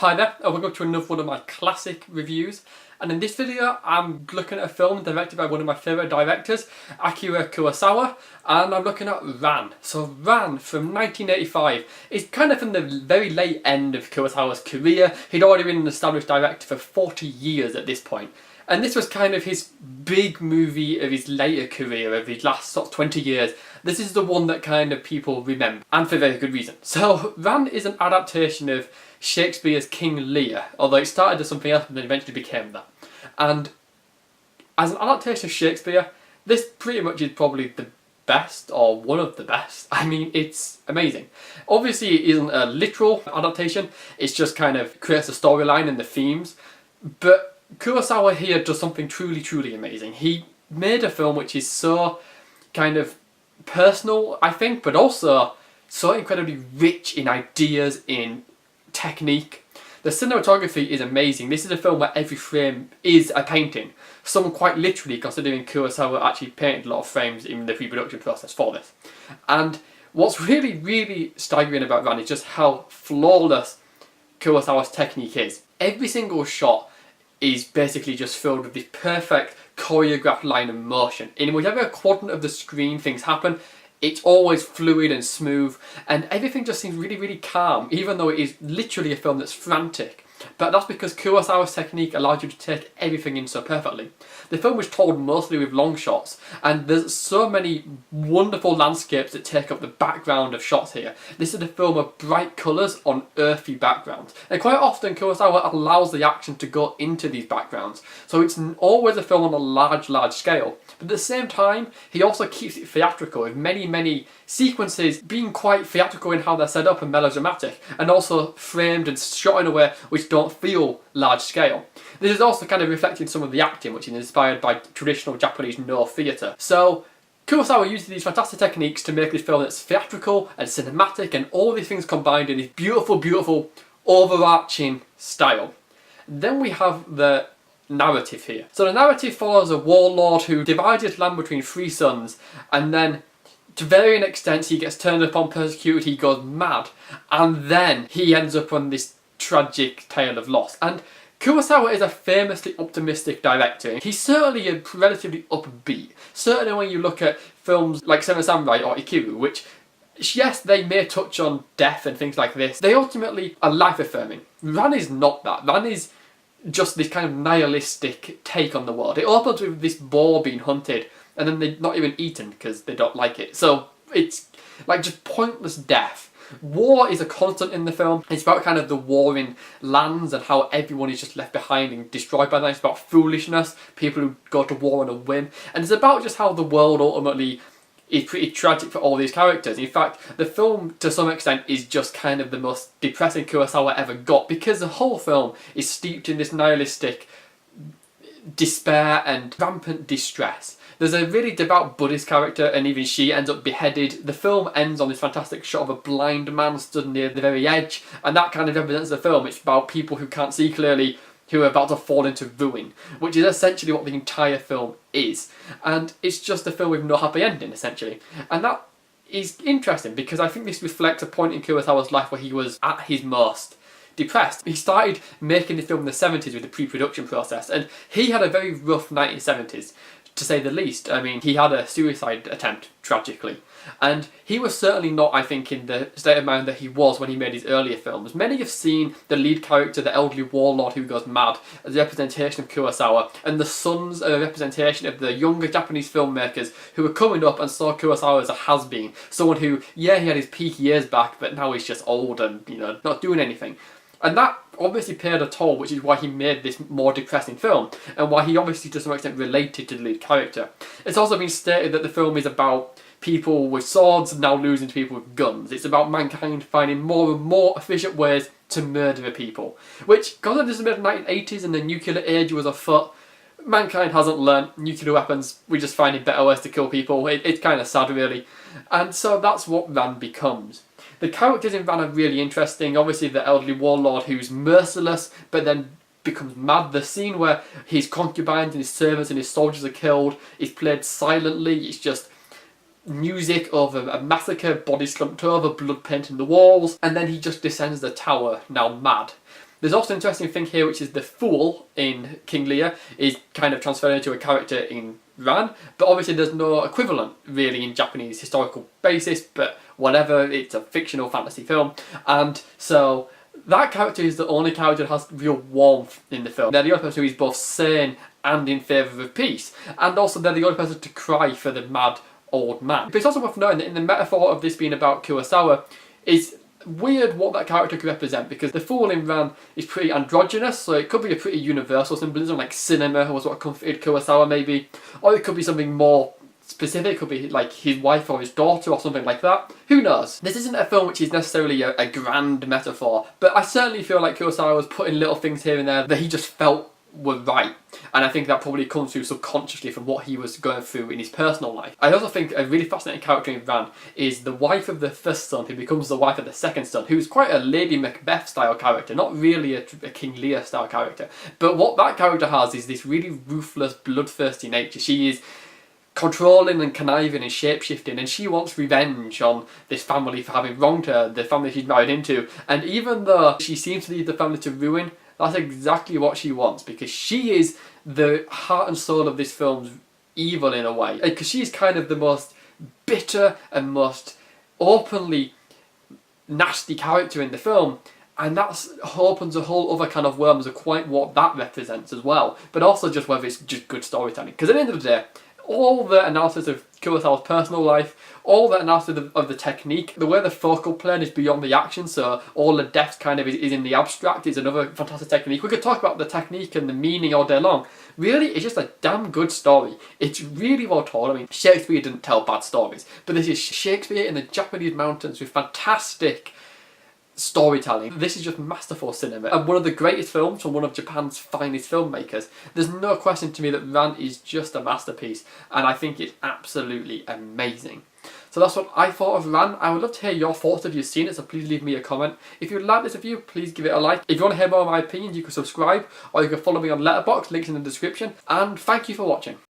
Hi there, and welcome to another one of my classic reviews. And in this video, I'm looking at a film directed by one of my favourite directors, Akira Kurosawa, and I'm looking at Ran. So Ran from 1985 is kind of from the very late end of Kurosawa's career. He'd already been an established director for 40 years at this point. And this was kind of his big movie of his later career, of his last sort of 20 years. This is the one that kind of people remember, and for very good reason. So Ran is an adaptation of Shakespeare's King Lear, although it started as something else and then eventually became that. And as an adaptation of Shakespeare, this pretty much is probably the best, or one of the best. I mean, it's amazing. Obviously it isn't a literal adaptation, it's just kind of creates a storyline and the themes, but Kurosawa here does something truly amazing. He made a film which is so kind of personal, I think, but also so incredibly rich in ideas, in technique. The cinematography is amazing. This is a film where every frame is a painting. Some quite literally, considering Kurosawa actually painted a lot of frames in the pre-production process for this. And what's really staggering about Ran is just how flawless Kurosawa's technique is. Every single shot is basically just filled with this perfect choreographed line of motion. In whichever quadrant of the screen things happen, it's always fluid and smooth, and everything just seems really calm, even though it is literally a film that's frantic. But that's because Kurosawa's technique allows you to take everything in so perfectly. The film was told mostly with long shots, and there's so many wonderful landscapes that take up the background of shots here. This is a film of bright colours on earthy backgrounds, and quite often Kurosawa allows the action to go into these backgrounds, so it's always a film on a large scale. But at the same time, he also keeps it theatrical, with many sequences being quite theatrical in how they're set up and melodramatic, and also framed and shot in a way which don't feel large scale. This is also kind of reflecting some of the acting, which is inspired by traditional Japanese no theatre. So Kurosawa uses these fantastic techniques to make this film that's theatrical and cinematic and all these things combined in this beautiful overarching style. Then we have the narrative here. So the narrative follows a warlord who divides his land between three sons, and then to varying extents he gets turned upon, persecuted, he goes mad, and then he ends up on this tragic tale of loss. And Kurosawa is a famously optimistic director. He's certainly a relatively upbeat. Certainly when you look at films like Seven Samurai or Ikiru, which, yes, they may touch on death and things like this, they ultimately are life-affirming. Ran is not that. Ran is just this kind of nihilistic take on the world. It opens with this boar being hunted, and then they're not even eaten because they don't like it. So it's like just pointless death. War is a constant in the film. It's about kind of the warring lands and how everyone is just left behind and destroyed by that. It's about foolishness, people who go to war on a whim. And it's about just how the world ultimately is pretty tragic for all these characters. In fact, the film, to some extent, is just kind of the most depressing Kurosawa ever got, because the whole film is steeped in this nihilistic despair and rampant distress. There's a really devout Buddhist character, and even she ends up beheaded. The film ends on this fantastic shot of a blind man stood near the very edge, and that kind of represents the film. It's about people who can't see clearly, who are about to fall into ruin, which is essentially what the entire film is. And it's just a film with no happy ending, essentially. And that is interesting, because I think this reflects a point in Kurosawa's life where he was at his most depressed. He started making the film in the 70s with the pre-production process, and he had a very rough 1970s, to say the least. I mean, he had a suicide attempt, tragically. And he was certainly not, I think, in the state of mind that he was when he made his earlier films. Many have seen the lead character, the elderly warlord who goes mad, as a representation of Kurosawa, and the sons are a representation of the younger Japanese filmmakers who were coming up and saw Kurosawa as a has-been. Someone who, yeah, he had his peak years back, but now he's just old and, you know, not doing anything. And that obviously paid a toll, which is why he made this more depressing film, and why he obviously to some extent related to the lead character. It's also been stated that the film is about people with swords now losing to people with guns. It's about mankind finding more and more efficient ways to murder people. Which, because this was made in the 1980s and the nuclear age was afoot, mankind hasn't learnt nuclear weapons. We're just finding better ways to kill people. It's kind of sad, really. And so that's what Ran becomes. The characters in Ran are really interesting. Obviously the elderly warlord who's merciless but then becomes mad. The scene where his concubines and his servants and his soldiers are killed is played silently. It's just music of a massacre, body slumped over, blood painting the walls, and then he just descends the tower, now mad. There's also an interesting thing here, which is the fool in King Lear is kind of transferred into a character in Ran, but obviously there's no equivalent really in Japanese historical basis, but whatever, it's a fictional fantasy film, and so that character is the only character that has real warmth in the film. They're the only person who is both sane and in favour of peace, and also they're the only person to cry for the mad old man. But it's also worth knowing that in the metaphor of this being about Kurosawa, it's weird what that character could represent, because the fool in Ran is pretty androgynous, so it could be a pretty universal symbolism, like cinema was what comforted Kurosawa maybe, or it could be something more specific, it could be like his wife or his daughter or something like that. Who knows? This isn't a film which is necessarily a grand metaphor, but I certainly feel like Kurosawa was putting little things here and there that he just felt were right, and I think that probably comes through subconsciously from what he was going through in his personal life. I also think a really fascinating character in Ran is the wife of the first son who becomes the wife of the second son, who's quite a Lady Macbeth style character, not really a King Lear style character, but what that character has is this really ruthless, bloodthirsty nature. She is controlling and conniving and shape-shifting, and she wants revenge on this family for having wronged her, the family she's married into, and even though she seems to lead the family to ruin, that's exactly what she wants, because she is the heart and soul of this film's evil in a way. Because she's kind of the most bitter and most openly nasty character in the film, and that opens a whole other kind of worms of quite what that represents as well. But also just whether it's just good storytelling. Because at the end of the day, all the analysis of Kurosawa's personal life, all the analysis of the technique, the way the focal plane is beyond the action, so all the depth kind of is in the abstract, is another fantastic technique. We could talk about the technique and the meaning all day long. Really, it's just a damn good story. It's really well told. I mean, Shakespeare didn't tell bad stories, but this is Shakespeare in the Japanese mountains with fantastic storytelling. This is just masterful cinema, and one of the greatest films from one of Japan's finest filmmakers. There's no question to me that Ran is just a masterpiece, and I think it's absolutely amazing. So that's what I thought of Ran. I would love to hear your thoughts if you've seen it, so please leave me a comment. If you like this review, please give it a like. If you want to hear more of my opinions, you can subscribe, or you can follow me on Letterboxd, links in the description, and thank you for watching.